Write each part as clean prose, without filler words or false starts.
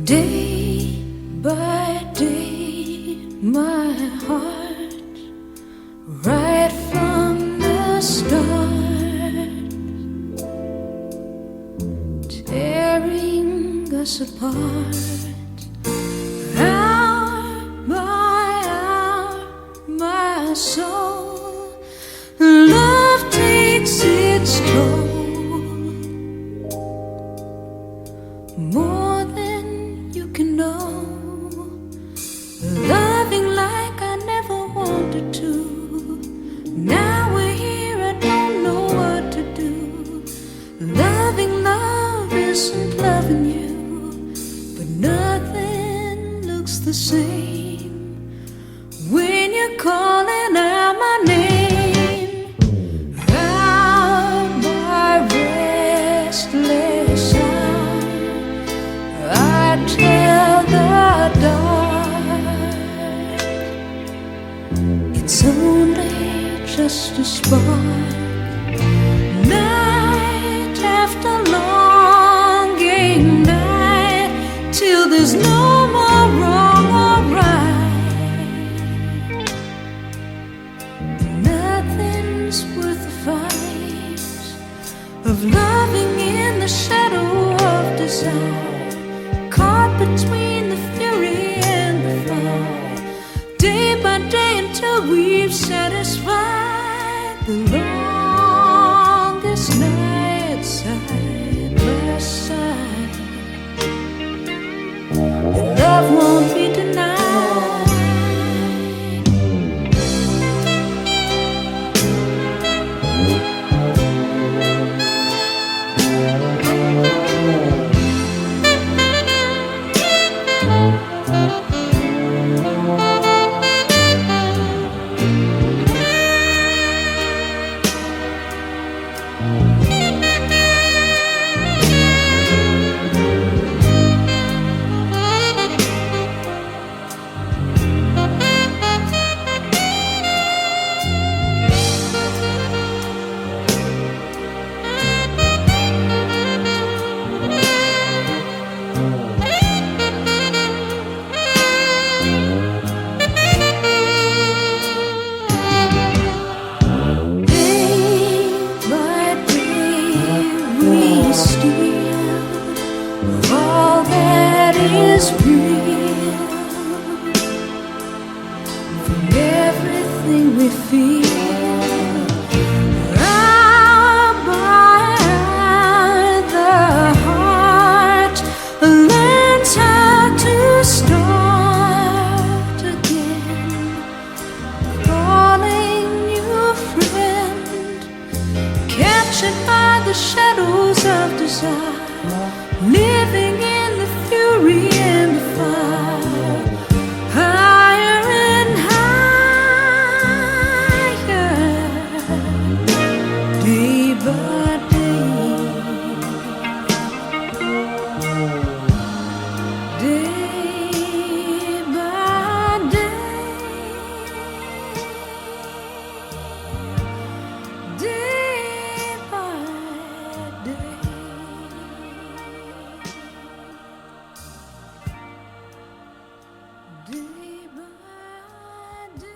Day by day, my heart, right from the start, tearing us apart, hour by hour, my soul, love takes its toll, more than you can know, loving like I never wanted to. Now we're here, I don't know what to do. Loving love isn't loving you, but nothing looks the same when you're calling out my name. Out my restless heart, I tell the dark, it's only just a spark. Night after longing night, till there's no more wrong or right. Nothing's worth the fight of loving in the shadow of desire, caught between the fury and the fire, day by day until we've satisfied the longest night side by side. And love won't be denied. Higher and higher, day by day.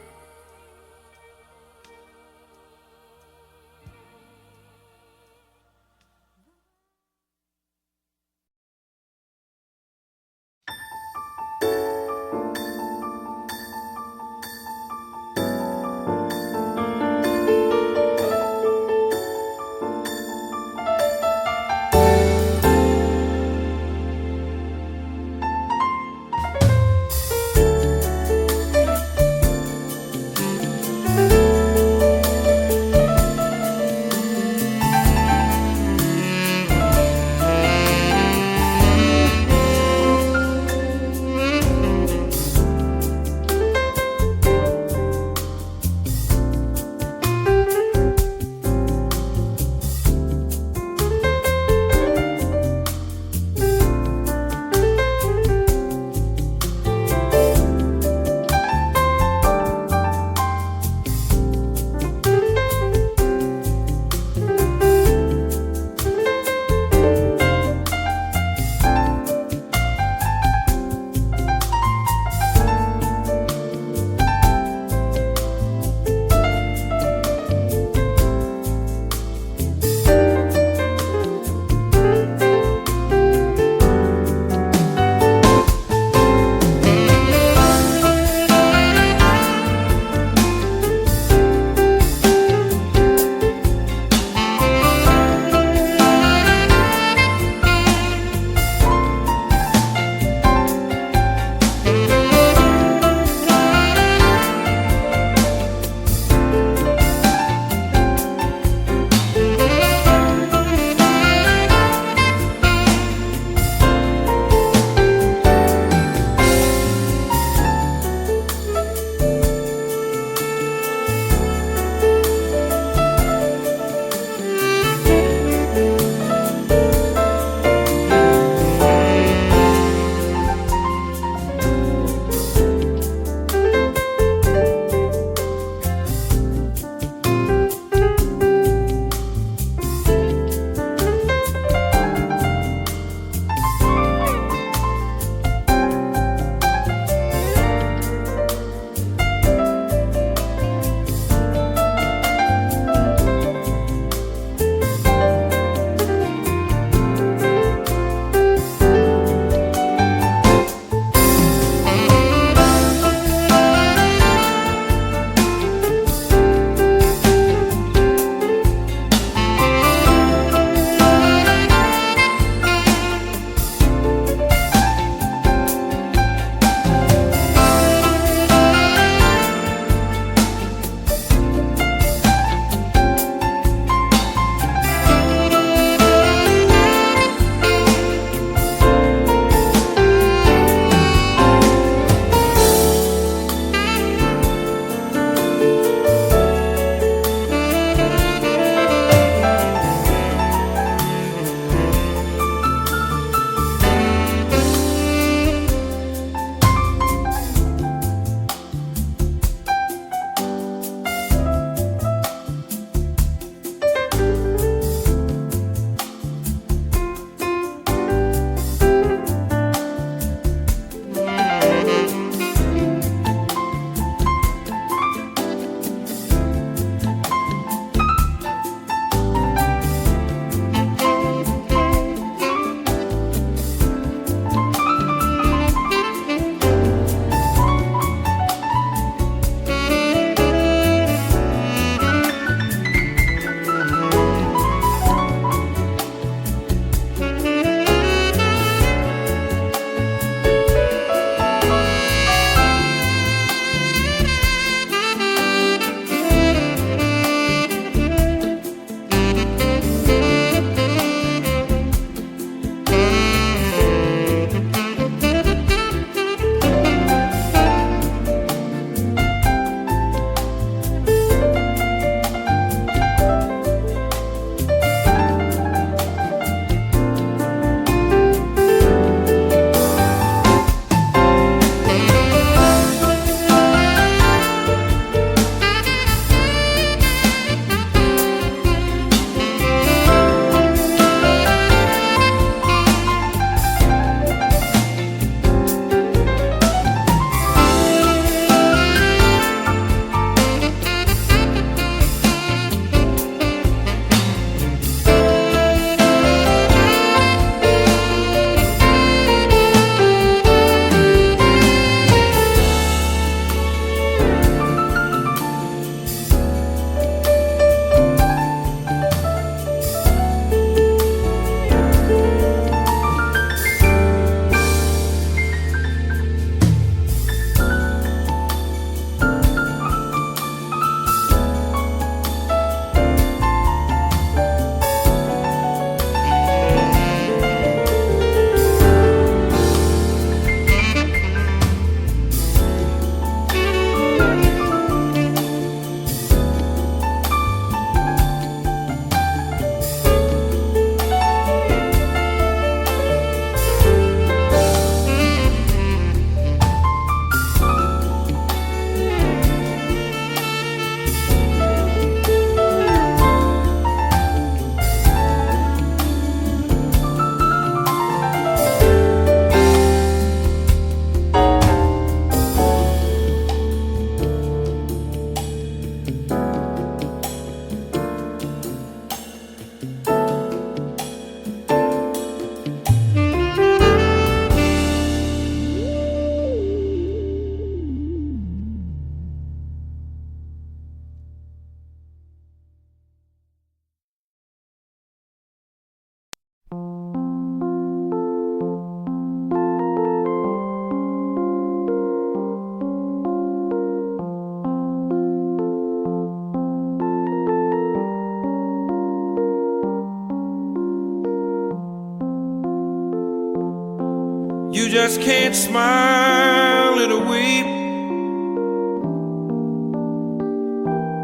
just can't smile, it'll weep.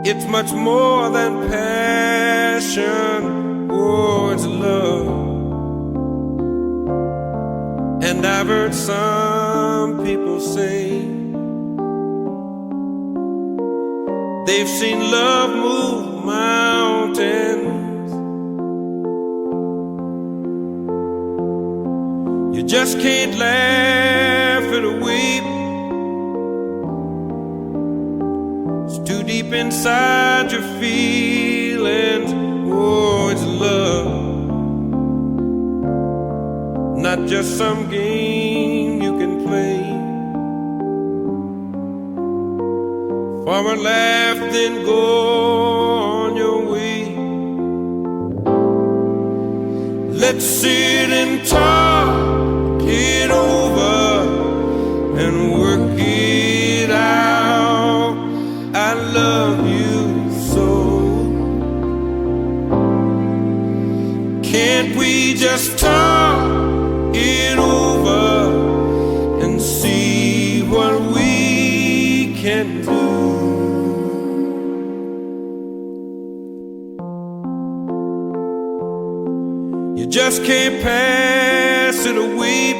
It's much more than passion, oh, it's love. And I've heard some people say they've seen love move mountains. You just can't laugh or weep. It's too deep inside your feelings. Oh, it's love, not just some game you can play. Forward, laugh, then go on your way. Let's sit and talk it over and work it out. I love you so. Can't we just talk it over and see what we can do? You just can't pass it or weep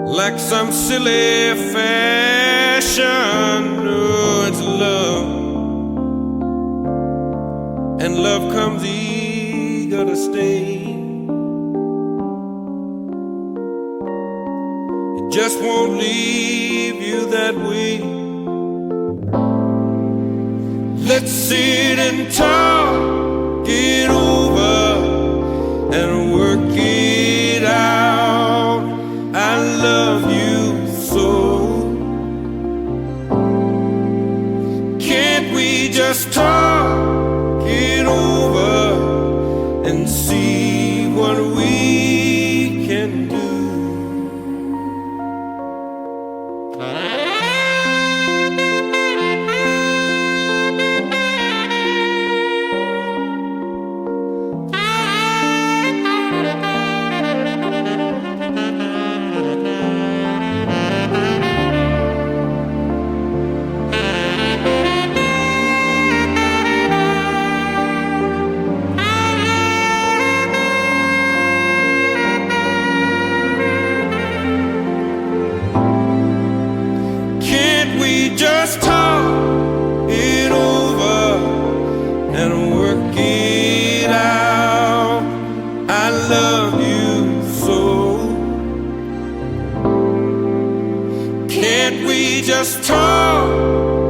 like some silly fashion. No, it's love, and love comes eager to stay. It just won't leave you that way. Let's sit and talk it over and work it out. I love you so. Can't we just talk it over and see what we can do? Just talk it over and work it out. I love you so. Can't we just talk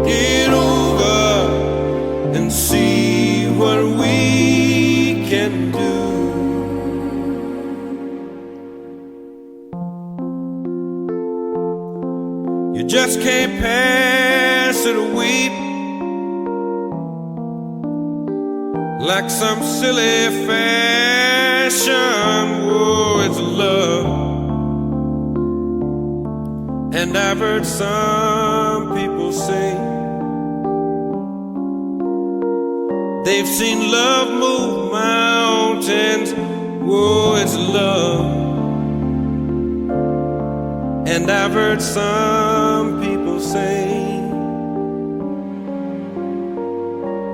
it over and see what we can do? You just can't pass it or weep like some silly fashion. Whoa, it's love, and I've heard some people say they've seen love move mountains. Whoa, it's love, and I've heard some people say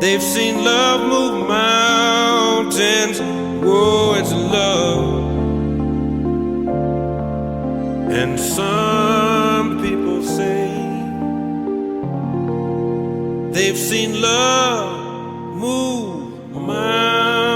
they've seen love move mountains. Whoa, it's love, and some people say they've seen love move mountains.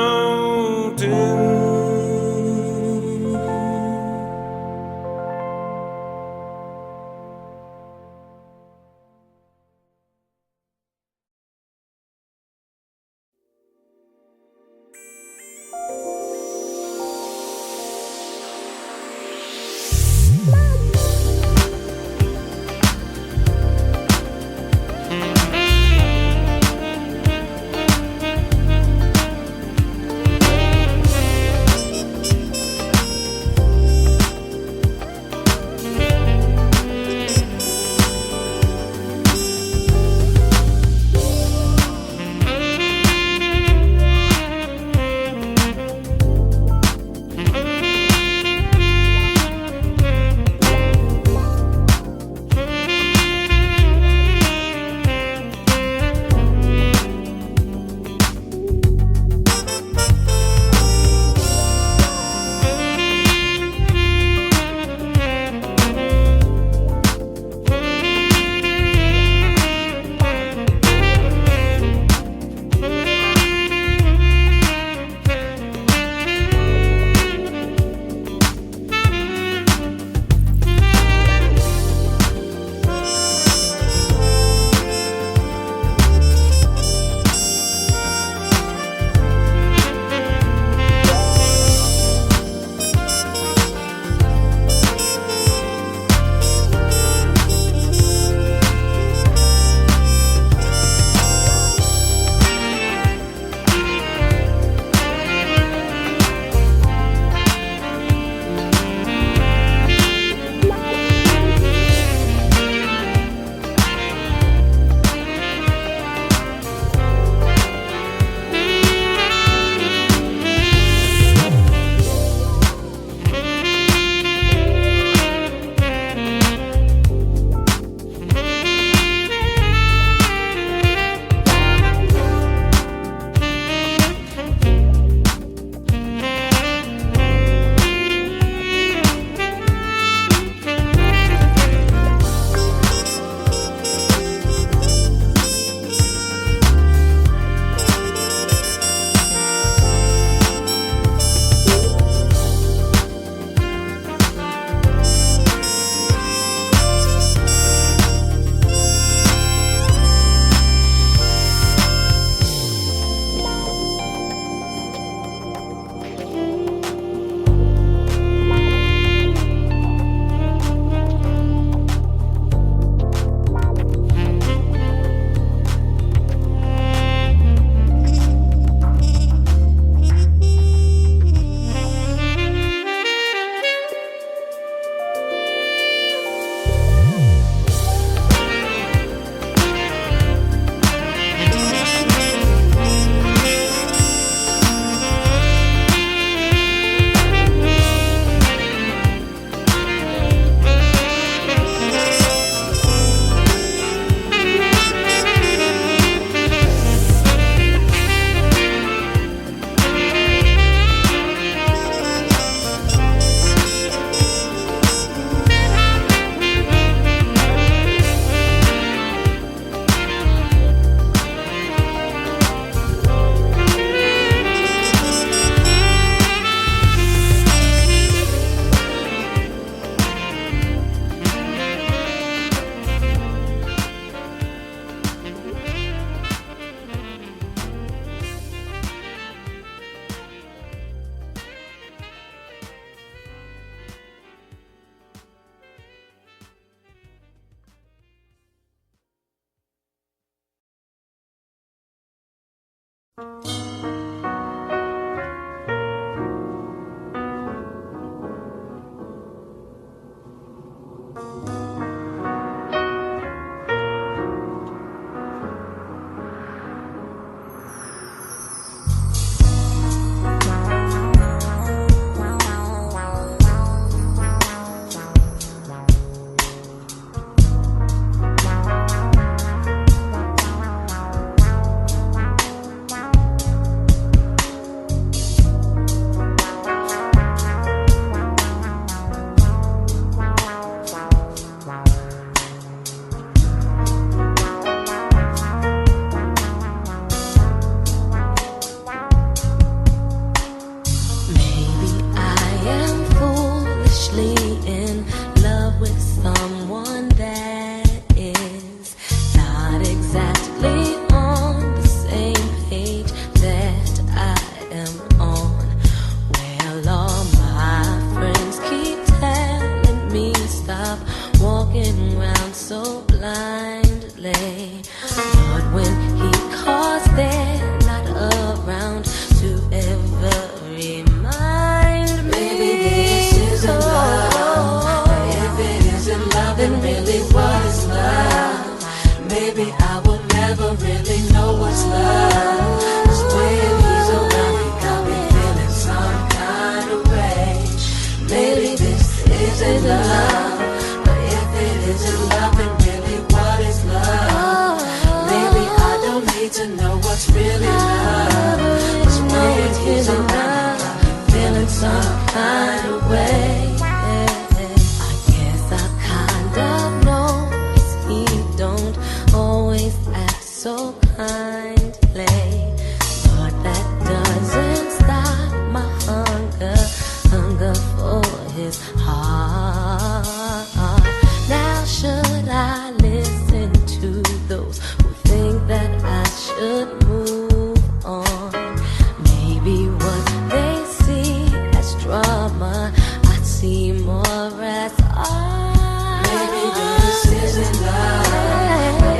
Maybe this isn't love.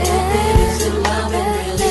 If it isn't love, it really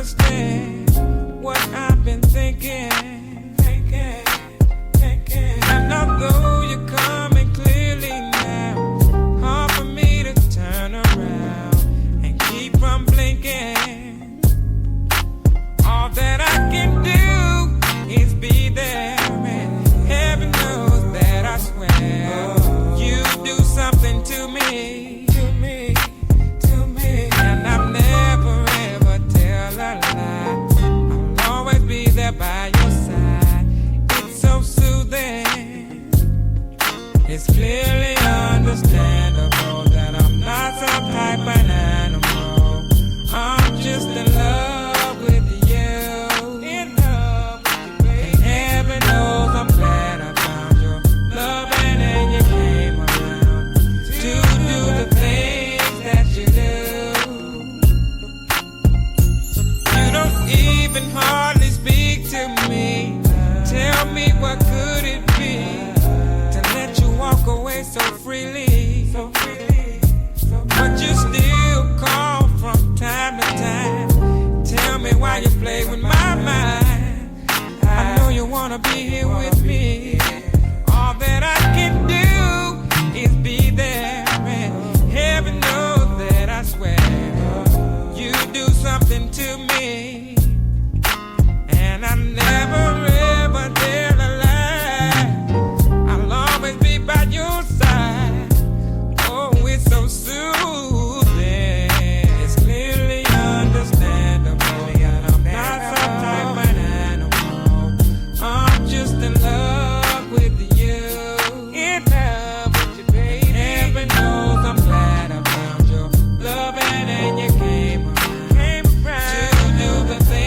understand what I've been thinking. And although you're coming clearly now, hard for me to turn around and keep from blinking. All that I can do is be there, and heaven knows that I swear you do something to me. And I'll never ever tell a lie. I'll always be there by your side. It's so soothing. It's clearly understandable that I'm not some type of animal. I'm just in love with you. In love with you, baby. And heaven knows I'm glad I found your love and you came around to do the things that you do. You don't even hardly speak to me. Tell me what could it be to let you walk away so freely. But you still call from time to time. Tell me why you play with my mind. I know you wanna be here with me. All that I can do is be there, and heaven knows that I swear you do something to me. And I never ever tell a lie. I'll always be by your side. Oh, it's so soothing. It's clearly understandable that I'm not some type of animal. I'm just in love with you. In love with you, baby. Heaven knows I'm glad I found your love and you came around to do the things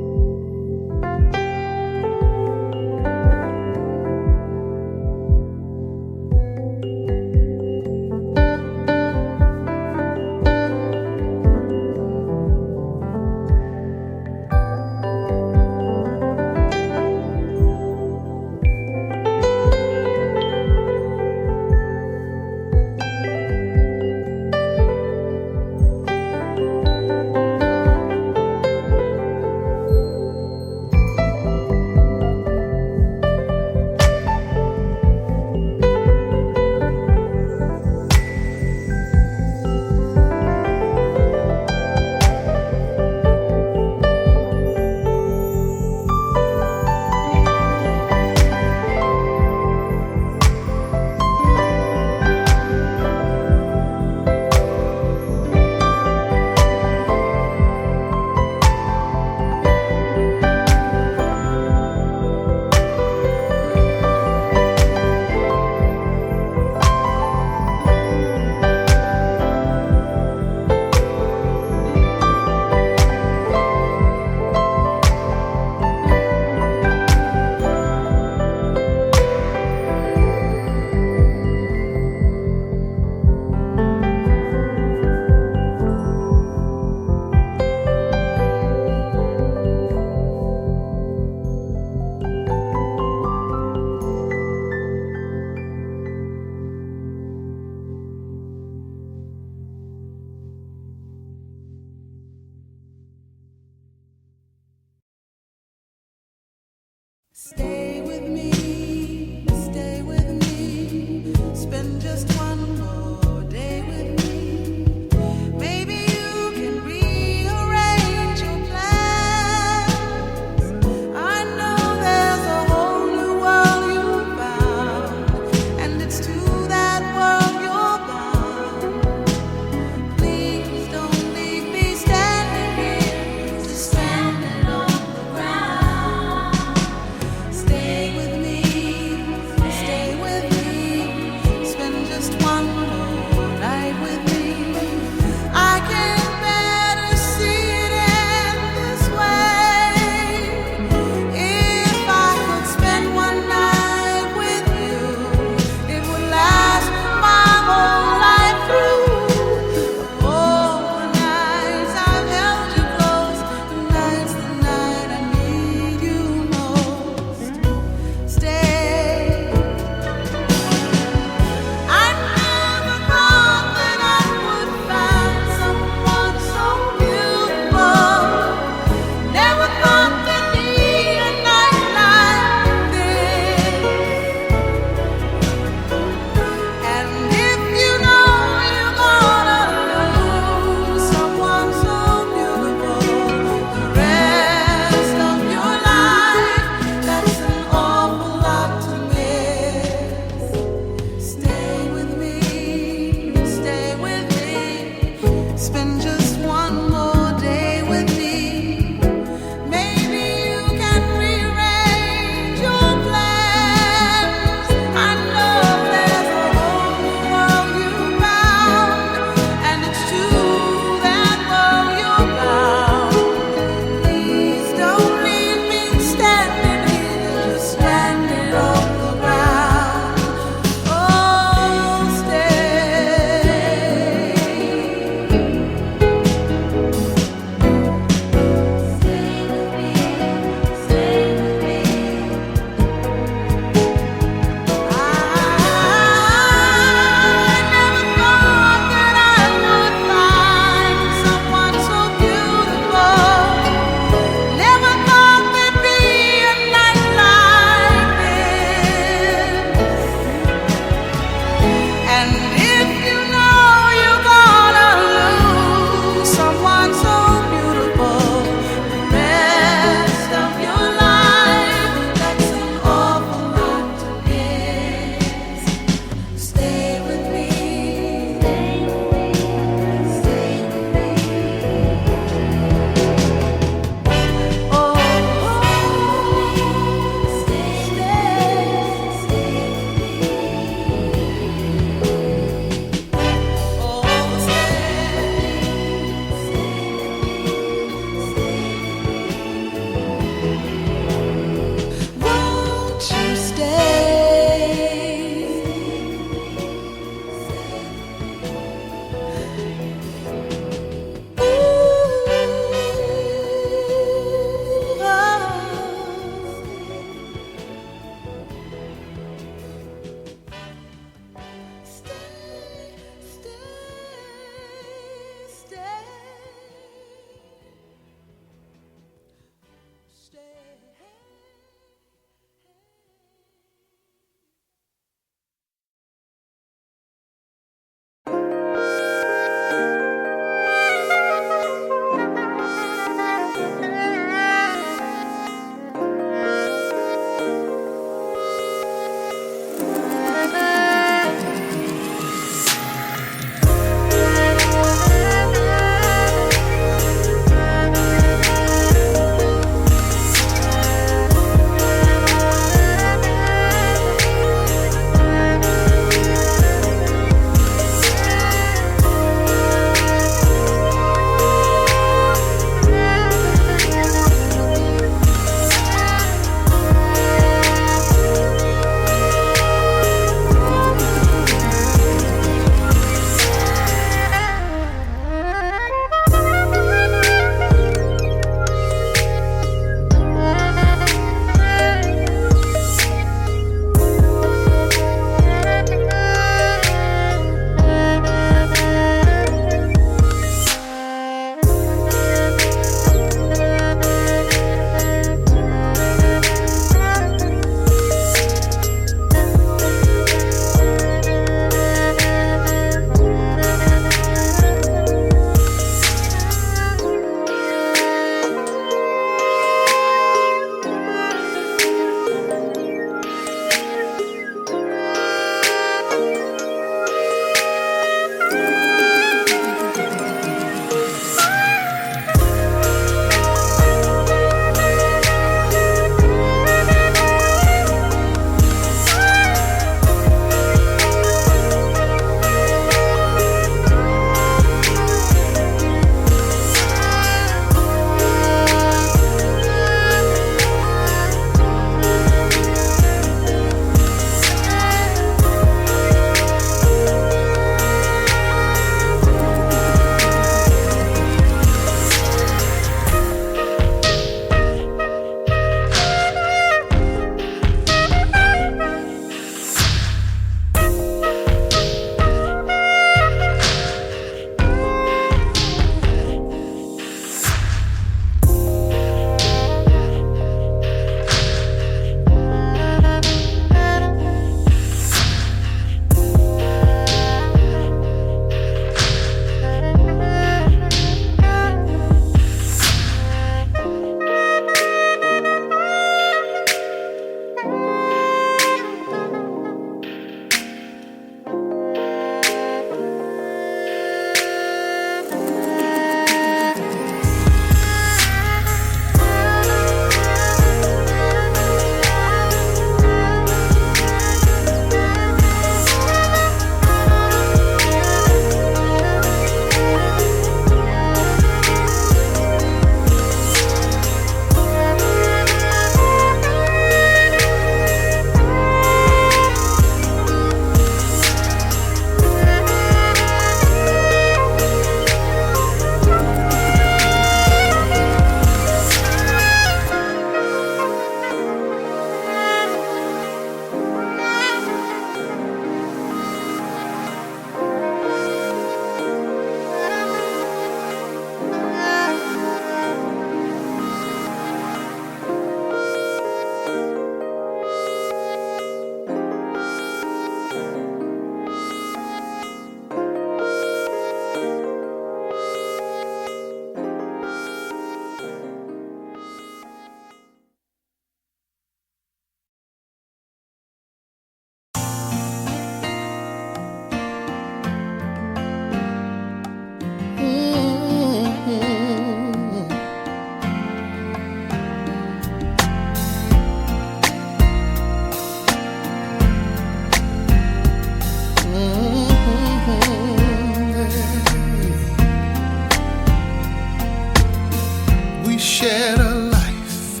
shared a life,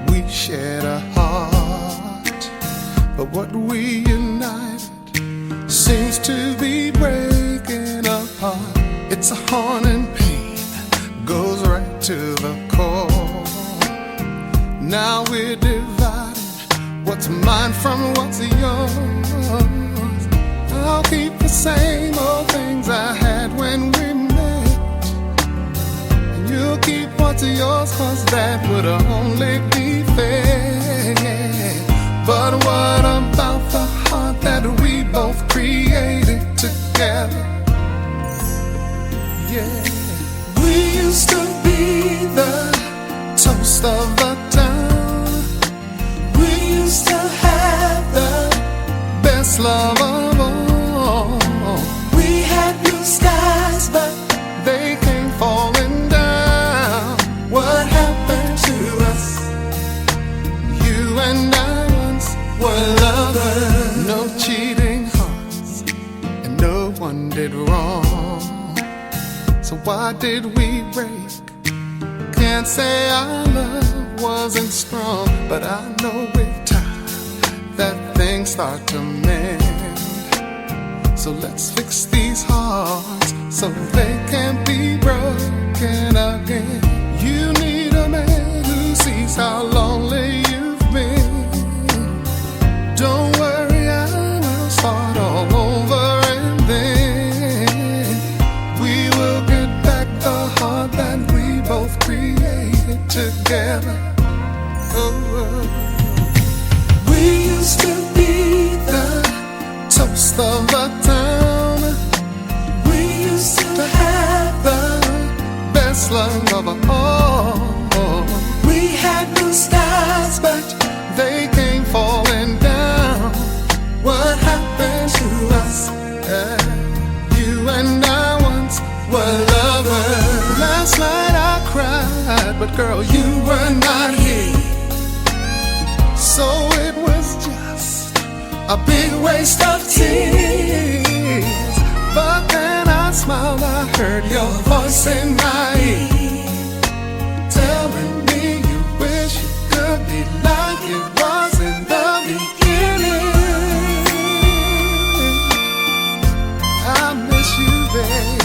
we shared a heart, but what we united seems to be breaking apart. It's a haunting pain, goes right to the core. Now we're divided, what's mine from what's yours. I'll keep the same old things I had when we met, and you'll keep what's yours, cause that would only be fair. But what about the heart that we both created together? Yeah, we used to be the toast of the town. We used to have the best love of all. We had blue skies, but they came falling down. What happened to us? You and I once were lovers. No cheating hearts, and no one did wrong. So why did we break? Can't say our love wasn't strong, but I know with time that things start to mend. So let's fix these hearts so they can't be broken again. You need a man who sees how lonely you've been. Don't worry, I will start all over, and then we will get back the heart that we both created together. Oh, we used to be the toast of the town. We used to have the best love of all. We had blue skies, but they came falling down. What happened to us? You and I once were lovers. Last night I cried, but girl, you were not here. So it was just a big waste of tears. But then I smiled, I heard your voice in my ear, telling me you wish you could be like it was in the beginning. I miss you, baby.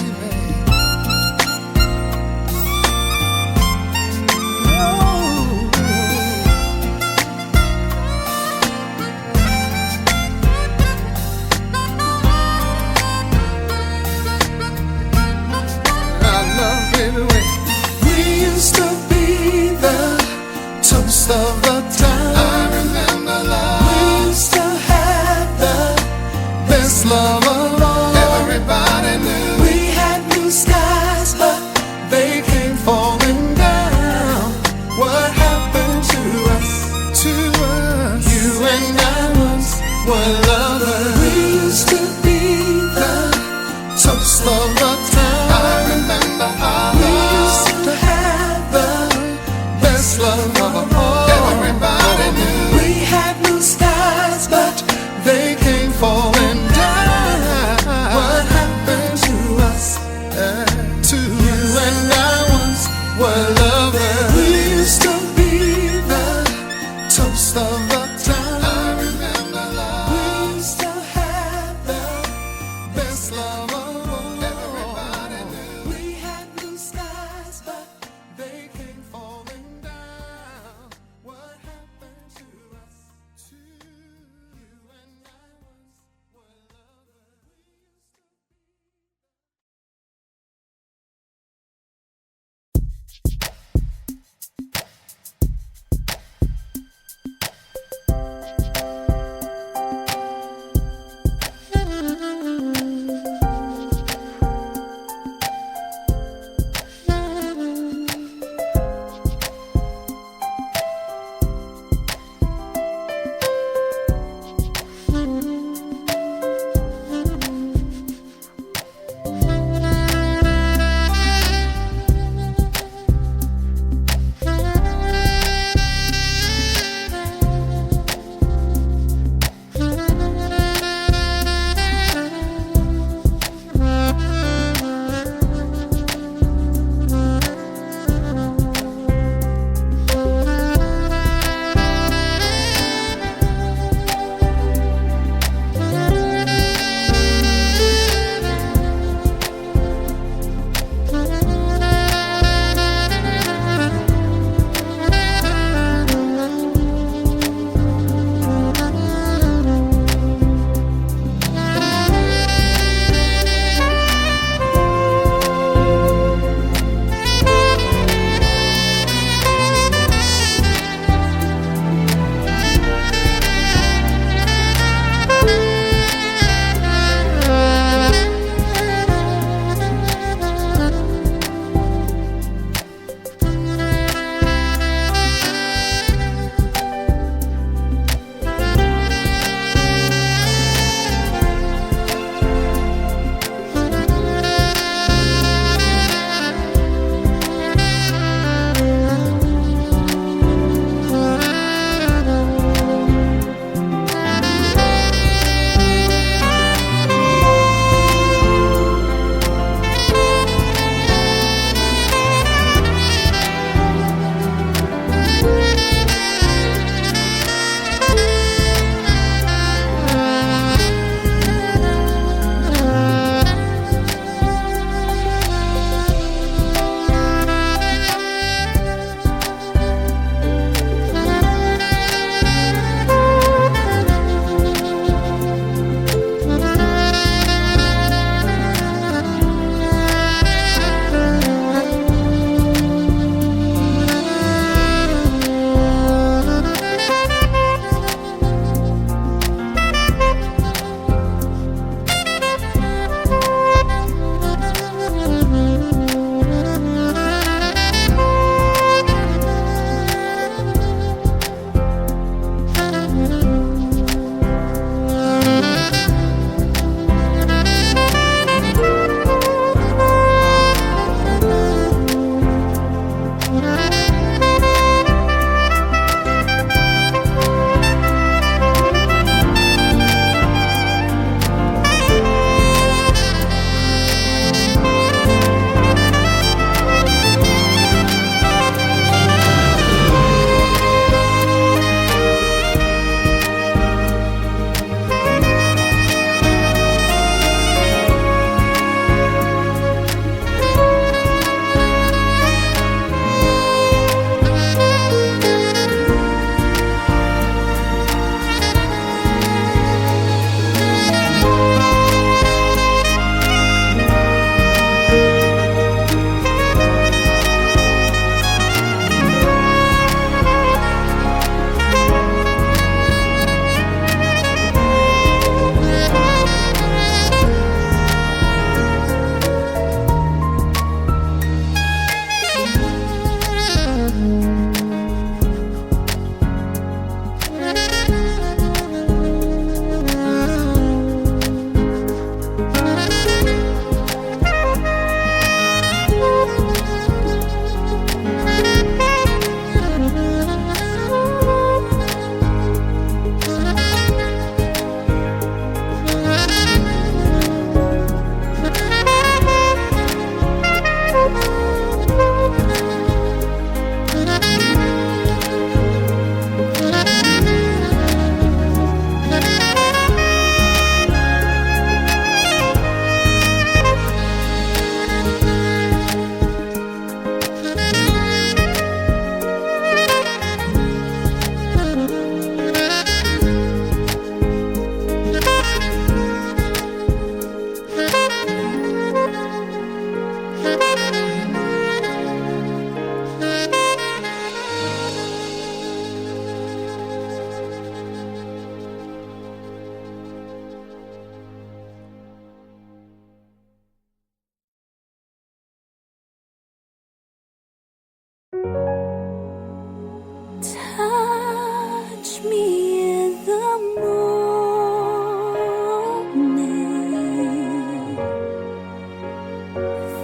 Touch me in the morning,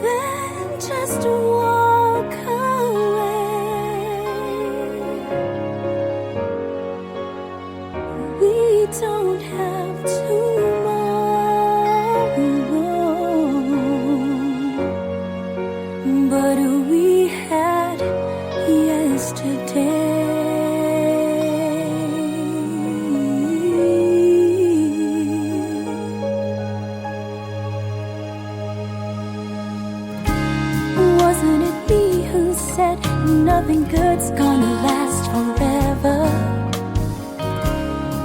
then just walk away. We don't have tomorrow, but we had yesterday. Wasn't it me who said nothing good's gonna last forever?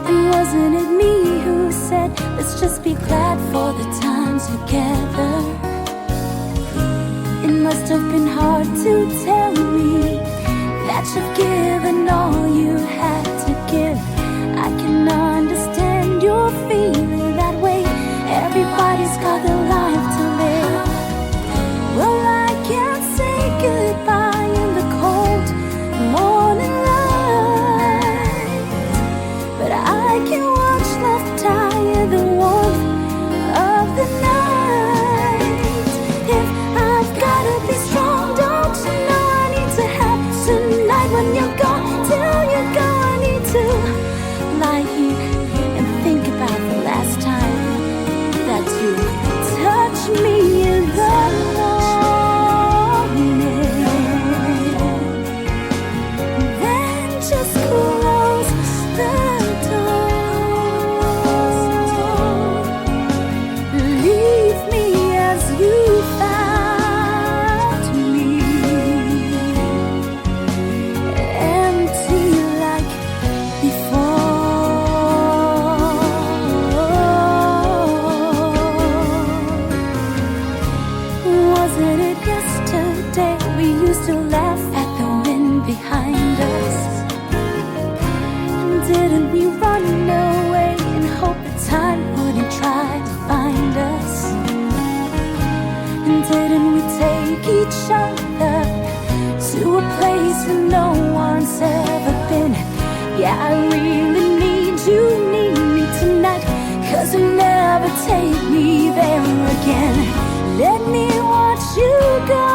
And wasn't it me who said let's just be glad for the time together? It must have been hard to tell me that you've given all you had to give. I can understand you're feeling that way. Everybody's got their life to live. Well, I can't say goodbye in the cold morning light, but I can watch love die in the warmth of the night. If I've gotta be strong, don't you know I need to have tonight when you're gone? Till you go, I need to lie here and think about the last time that you touched me in the morning, then just close the door. Leave me as you found me, empty like before. Wasn't it yesterday we used to laugh at the wind behind us? Didn't we run away and hope that time wouldn't try to find us? And didn't we take each other to a place where no one's ever been? Yeah, I really need you, need me tonight, 'cause you'll never take me there again. Let me watch you go